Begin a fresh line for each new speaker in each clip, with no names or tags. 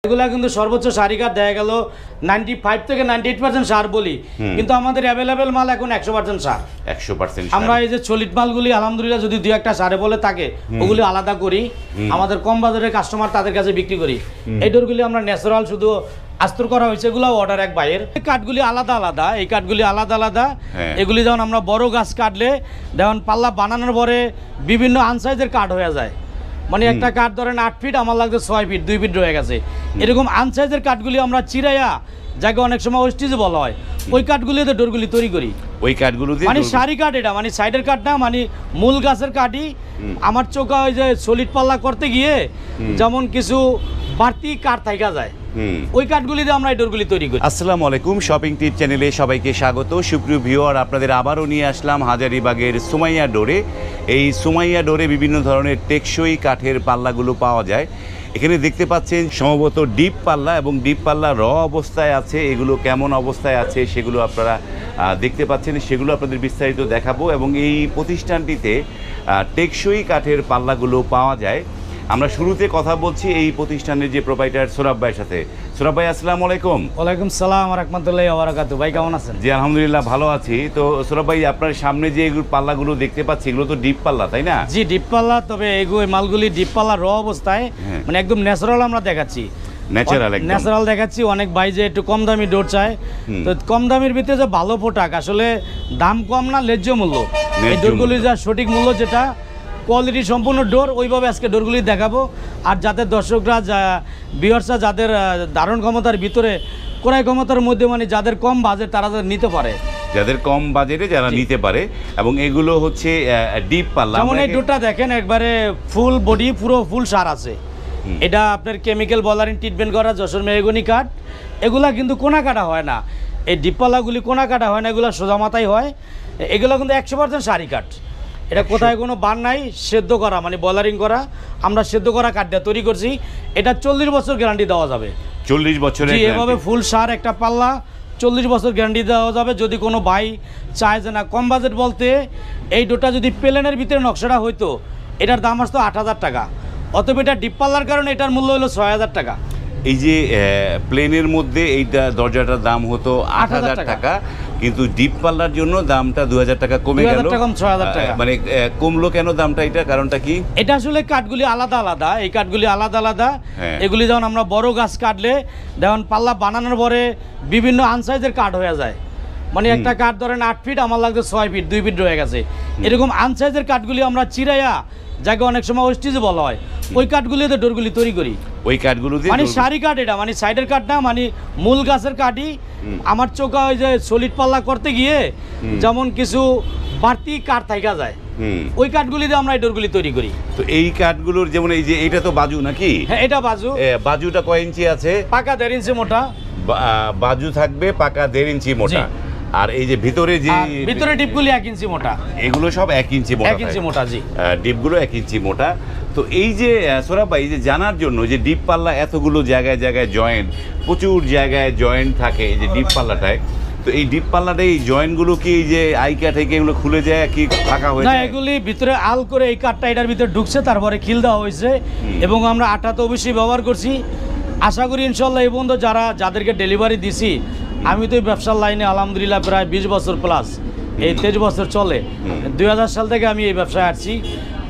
এগুলা কিন্তু সর্বোচ্চ শাড়ি কাঠ দেখা গেল 95 থেকে 98% সার বলি, কিন্তু আমাদের অ্যাভেলেবেল মাল এখন 100% সার।
100%
আমরা এই যে চলিত মালগুলি আলহামদুলিল্লাহ যদি দুই একটা সারে বলে থাকে ওগুলি আলাদা করি, আমাদের কম বাজারের কাস্টমার তাদের কাছে বিক্রি করি। এই ডোরগুলি আমরা ন্যাচারাল শুধু আস্তর করা হয়েছে, এগুলো অর্ডার এক বাইয়ের। কাঠগুলি আলাদা আলাদা, এই কাঠগুলি আলাদা আলাদা। এগুলি যেমন আমরা বড় গাছ কাটলে যেমন পাল্লা বানানোর পরে বিভিন্ন আনসাইজের কাঠ হয়ে যায়, মানে একটা কাঠ ধরেন 8 ফিট, আমার লাগছে 6 ফিট, 2 ফিট রয়ে গেছে। এরকম আনসাইজের কাঠগুলি আমরা চিরাইয়া যাকে অনেক সময় ওয়েস্টেজ বলা হয়, ওই কাঠগুলিতে ডোরগুলি তৈরি করি।
ওই কাঠগুলো দিয়ে
মানে সারি কাঠ, এটা মানে সাইডের কাঠ না, মানে মূল গাছের কাঠই। আমার চোখা ওই যে সলিড পাল্লা করতে গিয়ে যেমন কিছু বাড়তি কাঠ থাকা যায়, ওই কাঠগুলি দিয়ে আমরা এই ডোরগুলি তৈরি করি।
আসসালামু আলাইকুম, শপিং টিপ চ্যানেলে সবাইকে স্বাগত। সুপ্রিয় ভিউয়ার, আপনাদের আবারও নিয়ে আসলাম হাজারীবাগের সুমাইয়া ডোরে। এই সুমাইয়া ডোরে বিভিন্ন ধরনের টেকসই কাঠের পাল্লাগুলো পাওয়া যায়। এখানে দেখতে পাচ্ছেন সম্ভবত ডিপ পাল্লা, এবং ডিপ পাল্লা র অবস্থায় আছে। এগুলো কেমন অবস্থায় আছে সেগুলো আপনারা দেখতে পাচ্ছেন, সেগুলো আপনাদের বিস্তারিত দেখাবো। এবং এই প্রতিষ্ঠানটিতে টেকসই কাঠের পাল্লাগুলো পাওয়া যায়। আমরা শুরুতে কথা বলছি এই প্রতিষ্ঠানের যে প্রোপাইটার সোরাব ভাইয়ের সাথে। সোরাব ভাই, আসসালামু আলাইকুম।
ওয়ালাইকুম সালাম ওয়া রাহমাতুল্লাহি ওয়া বারাকাতুহু। ভাই কেমন আছেন?
জি আলহামদুলিল্লাহ ভালো আছি। তো সোরাব ভাই, আপনার সামনে যে পাল্লাগুলো দেখতে পাচ্ছি এগুলো তো ডিপ পাল্লা, তাই না?
জি ডিপ পাল্লা, তবে এগুলো মালগুলি ডিপ পাল্লা র অবস্থায়, মানে একদম ন্যাচারাল আমরা দেখাচ্ছি। ন্যাচারাল দেখাচ্ছি। অনেক ভাই যে একটু কম দামি ডোর চায়, তো কম দামের ভিতরে যে ভালো প্রোডাক্ট, আসলে দাম কম না, ন্যায্য মূল্য। এই ডোরগুলির যা সঠিক মূল্য, যেটা কোয়ালিটি সম্পূর্ণ ডোর, ওইভাবে আজকে ডোরগুলি দেখাবো। আর যাদের দর্শকরা ভিউয়ার্সরা যাদের ধারণ ক্ষমতার ভিতরে, ক্রয় ক্ষমতার মধ্যে, মানে যাদের কম বাজেট তারা নিতে পারে,
যাদের কম বাজেটে যারা নিতে পারে। এবং এগুলো হচ্ছে ডিপ পাল্লা।
যেমন এই ডোরটা দেখেন, একবারে ফুল বডি, পুরো ফুল সার আছে। এটা আপনার কেমিক্যাল বলারিং ট্রিটমেন্ট করা যশোর মেহগনি কাঠ। এগুলা কিন্তু কোনা কাটা হয় না, এই ডিপ পাল্লাগুলি কোনা কাটা হয় না, এগুলো সোজা মাথায় হয়। এগুলো কিন্তু 100% সারি কাঠ। এটা কোথায় কোনো বার নাই, সেদ্ধ করা, মানে বলারিং করা, আমরা সেদ্ধ করা কাঠটা তৈরি করছি। এটা 40 বছর গ্যারান্টি দেওয়া যাবে।
40 বছরের?
এভাবে ফুল সার একটা পাল্লা 40 বছর গ্যারান্টি দেওয়া যাবে। যদি কোনো ভাই চায় যে না কম বাজেট বলতে, এই ডোটা যদি প্লেনের ভিতরে নকশাটা হইতো, এটার দাম আসতো 8000 টাকা। অতএব এটা ডিপ পাল্লার কারণে এটার মূল্য হলো 6000 টাকা।
এই যে প্লেনের মধ্যে এইটা দরজাটার দাম হতো 8000 টাকা, কিন্তু ডিপ পাল্লার জন্য দামটা 2000 টাকা কমে গেল।
6000 টাকা।
মানে কমলো কেন দামটা? এটা কারণটা কি?
এটা আসলে কাঠগুলি আলাদা আলাদা, এই কাঠগুলি আলাদা আলাদা। এগুলি যেমন আমরা বড় গাছ কাটলে যেমন পাল্লা বানানোর পরে বিভিন্ন আনসাইজের কাঠ হয়ে যায়, মানে একটা কাঠ ধরেন 8 ফিট, আমার লাগছে 6 ফিট, 2 ফিট রয়ে গেছে। এরকম আনসাইজের কাঠগুলি আমরা চিরাইয়া যাকে অনেক সময় ওয়েস্টেজ বলা হয়, ওই কাঠগুলিতে ডোরগুলি তৈরি করি।
ওই কাঠগুলো দিয়ে,
মানে সারি কাঠ, এটা মানে সাইডের কাঠ না, মানে মূল গাছের কাঠই। আমার চোখা ওই যে সলিড পাল্লা করতে গিয়ে যেমন কিছু বাড়তি কাঠ থাকা যায়, ওই কাঠগুলি দিয়ে আমরা এই ডোরগুলি তৈরি করি।
তো এই কাঠগুলোর যেমন এই যে এটা তো বাজু নাকি?
হ্যাঁ, এটা বাজু।
বাজুটা কয় ইঞ্চি আছে?
পাকা 1.5 ইঞ্চি মোটা
বাজু থাকবে, পাকা 1.5 ইঞ্চি মোটা। আর এই যে ভিতরে যে
ভিতরে ডিপগুলি 1 ইঞ্চি মোটা,
এগুলো সব 1 ইঞ্চি মোটা।
1 ইঞ্চি মোটা, জি।
ডিপগুলো 1 ইঞ্চি মোটা। তো এই যে সোরাব ভাই, এই যে জানার জন্য যে ডিপ পাল্লা এতগুলো জায়গায় জায়গায় জয়েন্ট, প্রচুর জায়গায় জয়েন্ট থাকে এই যে ডিপ পাল্লাটায়, তো এই ডিপ পাল্লাটা এই জয়েন্টগুলো কি এই যে আইকা থেকে এগুলো খুলে যায় কি ফাঁকা হয়ে যায়?
না, এগুলি ভিতরে আল করে এই কাঠটা এটার ভিতরে ঢুকছে, তারপরে খিল দেওয়া হয়েছে। এবং আমরা আটা তো অবশ্যই ব্যবহার করছি। আশা করি ইনশাল্লাহ এই বন্ধু যাদেরকে ডেলিভারি দিছি, আমি তো এই ব্যবসার লাইনে আলহামদুলিল্লাহ প্রায় 20 বছর প্লাস, এই 23 বছর চলে। 2000 সাল থেকে আমি এই ব্যবসায় আসছি।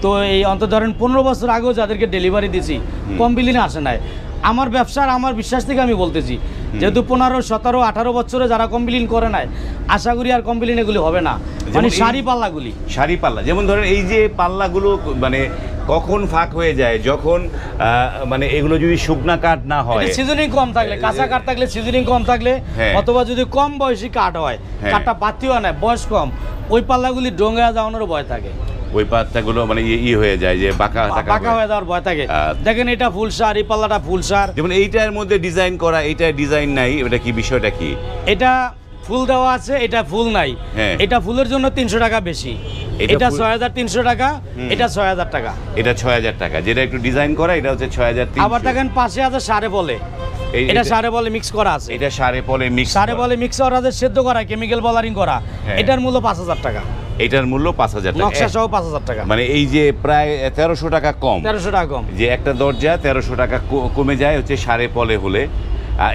তো এই অন্তত ধরেন 15 বছর আগেও যাদেরকে ডেলিভারি দিছি, কমপ্লেইন আসে নাই। আমার ব্যবসার আমার বিশ্বাস থেকে আমি বলতেছি, যেহেতু 15, 17, 18 বছরে যারা কমপ্লেইন করে নাই, আশা করি আর কমপ্লেইন এগুলি হবে না। মানে সারি পাল্লাগুলি,
সারি পাল্লা, যেমন ধরেন এই যে পাল্লাগুলো মানে কখন ফাঁক হয়ে যায়, যখন মানে এগুলো যদি শুকনা কাঠ না হয়,
সিজনিং কম থাকলে, কাঁচা কাঠ থাকলে, সিজনিং কম থাকলে, অথবা যদি কম বয়সী কাঠ হয়, কাঠটা পাতিও না, বয়স কম, ওই পাল্লাগুলি ডোঙ্গা যাওয়ানোর ভয় থাকে।
ওই পাতাগুলো মানে হয়ে যায়, যে বাঁকা
হয়ে যাওয়ার ভয় থাকে। দেখেন এটা ফুল সার, এই পাল্লাটা ফুল সার।
যেমন এইটার মধ্যে ডিজাইন করা, এইটা ডিজাইন নাই, এটা কি বিষয়টা কি?
এটা ফুল দেওয়া আছে, এটা ফুল নাই। এটা ফুলের জন্য 300 টাকা বেশি। এটা 6300 টাকা, এটা 6000 টাকা।
এটা 6000 টাকা, যেটা একটু ডিজাইন করা, এটা হচ্ছে 6300।
আবার দেখেন পাশে আছে সারে বলে, এটা সারে বলে মিক্স করা আছে।
এটা সারে বলে মিক্স,
সারে বলে মিক্স করা আছে, সেদ্ধ করা, কেমিক্যাল বলারিং করা। এটার মূল্য 5000 টাকা।
এটার মূল্য 5,000 টাকা,
নকশা সহ 5,000 টাকা,
মানে এই যে প্রায় 1300 টাকা কম,
1300 টাকা কম।
যে একটা দরজা 1300 টাকা কমে যায় হচ্ছে সাড়ে পলে হলে।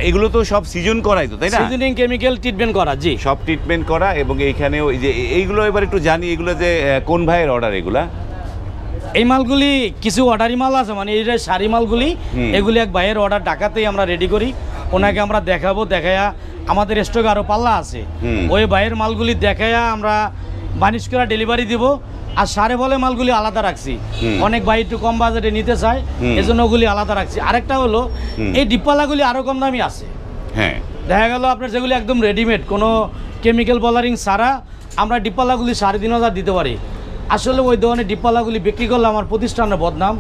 এগুলো তো সব সিজন করাই তো, তাই না?
সিজনিং কেমিক্যাল ট্রিটমেন্ট করা, জি
সব ট্রিটমেন্ট করা। এবং এইখানেও এই যে এইগুলো এবার একটু জানি, এগুলো যে কোন ভাইয়ের অর্ডার এগুলা?
এই মালগুলি কিছু অর্ডারি মাল আছে, মানে এই যে শাড়ি মালগুলি, এগুলি এক ভাইয়ের অর্ডার ঢাকাতেই আমরা রেডি করি, ওনাকে আমরা দেখাবো, দেখায়া আমাদের স্টকে আরো পাল্লা আছে, ওই ভাইয়ের মালগুলি দেখায়া আমরা বানিশ করে ডেলিভারি দিব। আর সারে বলে মালগুলি আলাদা রাখছি, অনেক ভাই একটু কম বাজেটে নিতে চায়, এজন্য ওগুলি আলাদা রাখছি। আরেকটা হলো এই ডিপপাল্লাগুলি আরো কম দামি আছে।
হ্যাঁ,
দেখা গেল আপনার যেগুলি একদম রেডিমেড, কোনো কেমিক্যাল বলারিং ছাড়া আমরা ডিপপাল্লাগুলি 3,500 দিতে পারি। আসলে ওই ধরনের ডিপপাল্লাগুলি বিক্রি করলে আমার প্রতিষ্ঠানের বদনাম,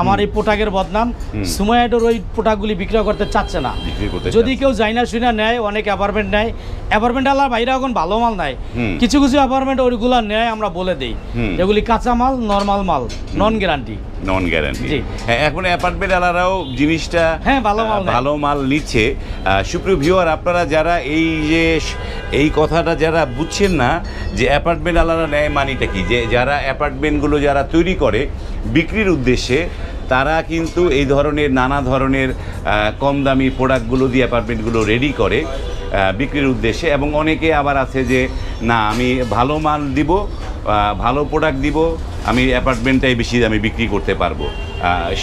আমার এই পোটাকের বদনাম। সুমাইয়া ডোর ওই পোটাকগুলি বিক্রি করতে চাচ্ছে না। যদি কেউ যায় না শুনে নেয়, অনেক অ্যাপার্টমেন্ট নেয়, অ্যাপার্টমেন্ট আলার বাইরে এখন ভালো মাল নেয়, কিছু কিছু অ্যাপার্টমেন্ট ওইগুলো নেয়, আমরা বলে দিই এগুলি কাঁচা মাল, নর্মাল মাল, নন গ্যারান্টি।
Non guarantee. হ্যাঁ, এখন অ্যাপার্টমেন্ট আলারাও জিনিসটা ভালো মাল নিচ্ছে। সুপ্রিয় ভিউয়ার, আপনারা যারা এই কথাটা যারা বুঝছেন না যে অ্যাপার্টমেন্ট আলারা নেয় মানিটা কি, যে যারা অ্যাপার্টমেন্টগুলো যারা তৈরি করে বিক্রির উদ্দেশ্যে, তারা কিন্তু এই ধরনের নানা ধরনের কম দামি প্রোডাক্টগুলো দিয়ে অ্যাপার্টমেন্টগুলো রেডি করে বিক্রির উদ্দেশ্যে। এবং অনেকে আবার আছে যে না, আমি ভালো মাল দিব, ভালো প্রোডাক্ট দিব, আমি অ্যাপার্টমেন্টটাই বেশি দামে বিক্রি করতে পারবো,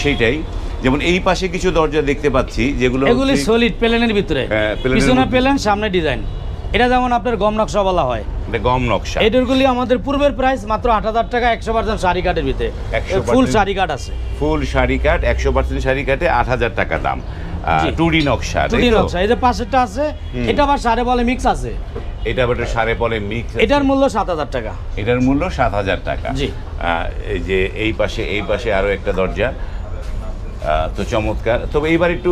সেইটাই। যেমন এই পাশে কিছু দরজা দেখতে পাচ্ছি, যেগুলো
এগুলি সলিড প্লেনের ভিতরে, পিছনে প্লেন, সামনে ডিজাইন। এটা যেমন আপনার গম নকশা বলা হয়,
গম নকশা।
এটারগুলি আমাদের পূর্বের প্রাইস মাত্র 8,000 টাকা, 100% শাড়ি কাটের ভিতরে, ফুল শাড়ি কাট আছে, ফুল শাড়ি কাট 100% শাড়ি কাটে 8,000 টাকা দাম।
2D নকশা,
2D নকশা। এই যে পাশেরটা আছে, এটা আবার সাড়ে বলে মিক্স আছে,
এটা আবার সাড়ে বলে মিক্স।
এটার মূল্য 7,000 টাকা,
এটার মূল্য 7,000 টাকা।
জি।
এই যে এই পাশে আরো একটা দরজা, তো চমৎকার। তবে এইবার একটু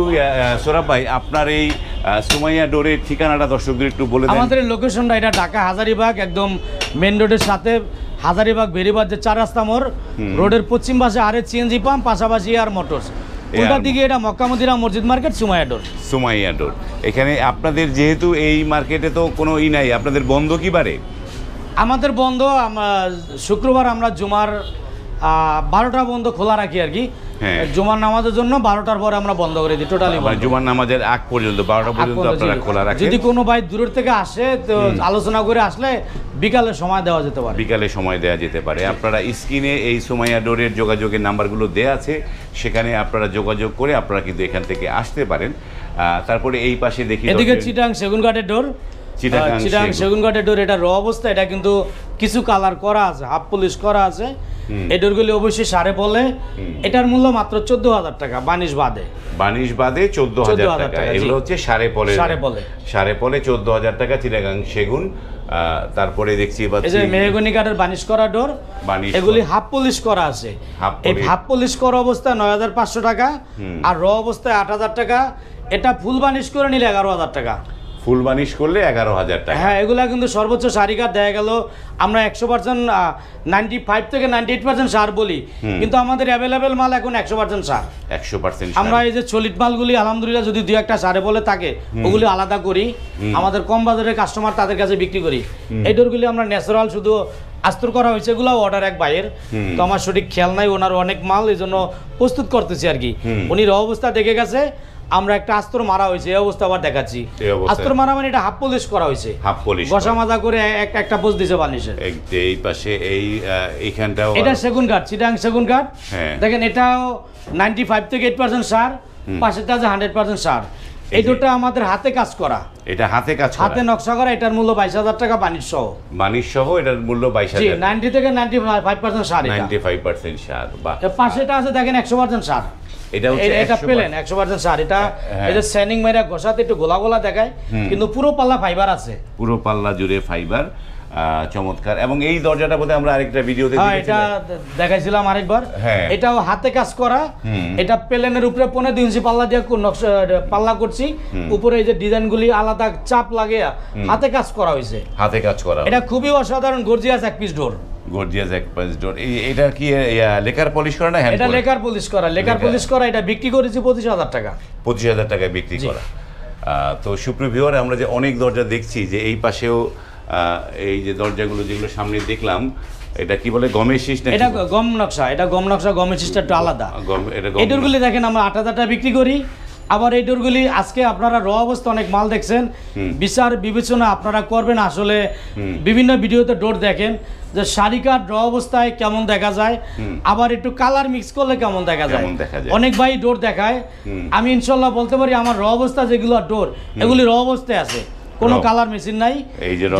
সোরাব ভাই, আপনার এই সুমাইয়া ডোরের ঠিকানাটা দর্শকদের একটু বলে দেন।
আমাদের লোকেশনটা এটা ঢাকা হাজারীবাগ, একদম মেন রোডের সাথে, হাজারীবাগ বেরিবাদ যে 4 রাস্তা মোড়, রোডের পশ্চিম পাশে আরে সিএনজি পাম্প, পাশাপাশি আর মোটরস, উল্টার দিকে এটা মক্কা মদিনা মসজিদ মার্কেট, সুমাইয়া ডোর।
সুমাইয়া ডোর। এখানে আপনাদের যেহেতু এই মার্কেটে তো কোনো নাই, আপনাদের বন্ধ কি বারে?
আমাদের বন্ধ শুক্রবার, আমরা জুমার 12টা বন্ধ খোলা রাখি আর কি। জুমার নামাজের জন্য 12টার পরে আমরা বন্ধ করে দিই টোটালি।
জুমার নামাজের আগ পর্যন্ত 12টা পর্যন্ত আপনারা খোলা রাখেন।
যদি কোনো ভাই দূরের থেকে আসে তো আলোচনা করে আসলে বিকালে সময় দেওয়া যেতে পারে।
বিকালে সময় দেওয়া যেতে পারে। আপনারা স্ক্রিনে এই সুমাইয়া ডোরের যোগাযোগের নাম্বারগুলো দেওয়া আছে, সেখানে আপনারা যোগাযোগ করে আপনারা কিন্তু এখান থেকে আসতে পারেন। তারপরে এই পাশে দেখি
এদিকে চিটাং সেগুন কাঠের ডোর, চিটাং সেগুন কাঠের ডোর, এটা র অবস্থা, এটা কিন্তু কিছু কালার করা আছে, হাফ পলিশ করা আছে। এই ডোরগুলি অবশ্যই সাড়ে বলে, এটার মূল্য মাত্র 14,000 টাকা, বানিশ বাদে
14,000 টাকা। এগুলো হচ্ছে সাড়ে পলে 14,000 টাকা, চিটাগাং সেগুন। তারপরে দেখছি
এই যে মেহগনি কাঠের বানিশ করা ডোর, এগুলি হাফ পলিশ করা আছে। এই হাফ পলিশ করা অবস্থায় 9,500 টাকা, আর র অবস্থায় 8,000 টাকা। এটা ফুল বানিশ করে নিলে 11,000 টাকা,
ফুল বানিশ করলে 11,000 টাকা।
হ্যাঁ, এগুলা কিন্তু সর্বোচ্চ শাড়ি কাঠ দেখা গেল আমরা 100% 95 থেকে 98% সার বলি, কিন্তু আমাদের অ্যাভেলেবেল মাল এখন 100% সার।
100%
আমরা এই যে চলিত মালগুলি আলহামদুলিল্লাহ যদি 2-1টা সারে বলে থাকে, ওগুলি আলাদা করি, আমাদের কম বাজারের কাস্টমার তাদের কাছে বিক্রি করি। এই ডোরগুলি আমরা ন্যাচারাল শুধু আস্তর করা হয়েছে, এগুলো অর্ডার এক ভাইয়ের, তো আমার সঠিক খেয়াল নাই, ওনার অনেক মাল, এই জন্য প্রস্তুত করতেছি আর কি। উনি র অবস্থা দেখে গেছে, আমরা একটা আস্তর মারা হয়েছে, এই অবস্থা আবার দেখাচ্ছি। আস্তর মারা মানে এটা হাফ পলিশ করা হয়েছে,
হাফ পলিশ
গসা মাজা করে একটা পোজ দিছে বানিশের।
এই পাশে এইখানটাও
এটা সেগুন কাঠ, চিটাং সেগুন কাঠ। দেখেন এটাও 95 থেকে 8% সার, পাশেরটা আছে 100% সার। এই দুটো আমাদের হাতে কাজ করা,
এটা হাতে কাজ করা,
হাতে নকশা করা। এটার মূল্য 22,000 টাকা, বানিশ সহ
এটার মূল্য 22,000।
90 থেকে 95% সার,
95% সার। বা
পাশেটা আছে দেখেন 100% সার,
এটা হচ্ছে
এটা প্লেন 100% সার। এটা এটা স্যানিং মেরা ঘষাতে একটু গোলা গোলা দেখায়, কিন্তু পুরো পাল্লা ফাইবার আছে,
পুরো পাল্লা জুড়ে ফাইবার। চমৎকার। এবং এই দরজাটা বোধহয় আমরা আরেকটা ভিডিওতে
এটা দেখাইছিলাম আরেকবার। এটাও হাতে কাজ করা, এটা প্লেনের উপরে 1.5 ইঞ্চি পাল্লা দিয়ে পাল্লা করছি, উপরে এই যে ডিজাইনগুলি আলাদা চাপ লাগে, হাতে কাজ করা হয়েছে,
হাতে কাজ করা।
এটা খুবই অসাধারণ, গর্জিয়াস এক পিস ডোর,
গর্জিয়াস এক পিস ডোর। এটা কি লেকার পলিশ করা না হ্যান্ড?
এটা লেকার পলিশ করা, লেকার পলিশ করা। এটা বিক্রি করেছি 25,000 টাকা,
25,000 টাকায় বিক্রি করা। তো সুপ্রিয় ভিউয়ার, আমরা যে অনেক দরজা দেখছি, যে এই পাশেও এই যে দরজাগুলো যেগুলো সামনে দেখলাম, এটা কি বলে, গমের শীষ না?
এটা গম নকশা, এটা গম নকশা, গমের সিস্টেম একটু আলাদা। এই ডোরগুলি দেখেন আমরা 8,000 টাকা বিক্রি করি। আবার এই ডোরগুলি আজকে আপনারা র অবস্থা অনেক মাল দেখছেন, বিচার বিবেচনা আপনারা করবেন। আসলে বিভিন্ন ভিডিওতে ডোর দেখেন যে শাড়িকার র অবস্থায় কেমন দেখা যায়, আবার একটু কালার মিক্স করলে কেমন দেখা যায়। অনেক ভাই ডোর দেখায়, আমি ইনশাল্লাহ বলতে পারি আমার র অবস্থা যেগুলো ডোর এগুলি র অবস্থায় আছে, কোনো কালার মেশিন নাই।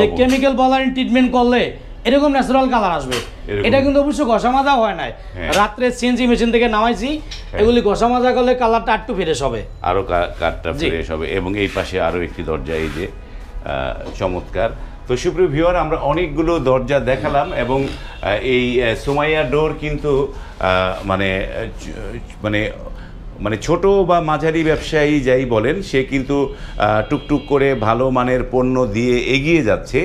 যে কেমিক্যাল বালারিং ট্রিটমেন্ট করলে এরকম ন্যাচারাল কালার আসবে। এটা কিন্তু অবশ্য ঘষা মাজা হয় নাই, রাত্রে সিএনজি মেশিন থেকে নামাইছি। এগুলি ঘষা মাজা করলে কালারটা একটু ফ্রেশ হবে,
আরো কালারটা ফ্রেশ হবে। এবং এই পাশে আরো একটি দরজা, এই যে চমৎকার। তো সুপ্রিয় ভিউয়ার, আমরা অনেকগুলো দরজা দেখালাম এবং এই সুমাইয়া ডোর কিন্তু মানে মানে মানে ছোট বা মাঝারি ব্যবসায়ী যাই বলেন, সে কিন্তু টুকটুক করে ভালো মানের পণ্য দিয়ে এগিয়ে যাচ্ছে।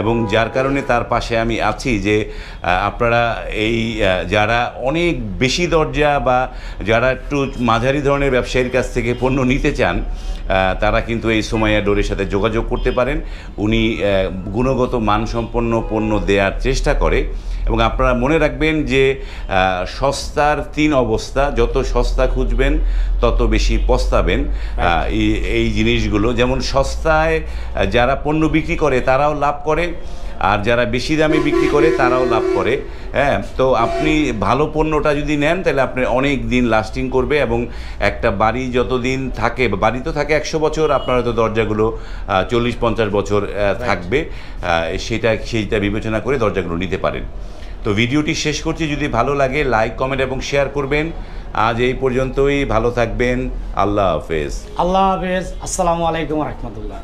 এবং যার কারণে তার পাশে আমি আছি যে আপনারা এই যারা অনেক বেশি দরজা বা যারা একটু মাঝারি ধরনের ব্যবসায়ীর কাছ থেকে পণ্য নিতে চান, তারা কিন্তু এই সুমাইয়া ডোরের সাথে যোগাযোগ করতে পারেন। উনি গুণগত মানসম্পন্ন পণ্য দেওয়ার চেষ্টা করে। এবং আপনারা মনে রাখবেন যে সস্তার 3 অবস্থা, যত সস্তা খুঁজবেন তত বেশি পস্তাবেন। এই জিনিসগুলো যেমন সস্তায় যারা পণ্য বিক্রি করে তারাও লাভ করে, আর যারা বেশি দামে বিক্রি করে তারাও লাভ করে। হ্যাঁ, তো আপনি ভালো পণ্যটা যদি নেন তাহলে আপনি অনেক দিন লাস্টিং করবে। এবং একটা বাড়ি যতদিন থাকে, বাড়ি তো থাকে 100 বছর, আপনার হয়তো দরজাগুলো 40-50 বছর থাকবে। সেইটা বিবেচনা করে দরজাগুলো নিতে পারেন। তো ভিডিওটি শেষ করছি, যদি ভালো লাগে লাইক, কমেন্ট এবং শেয়ার করবেন। আজ এই পর্যন্তই, ভালো থাকবেন। আল্লাহ হাফেজ।
আল্লাহ হাফেজ। আসসালামু আলাইকুম রহমতুল্লাহ।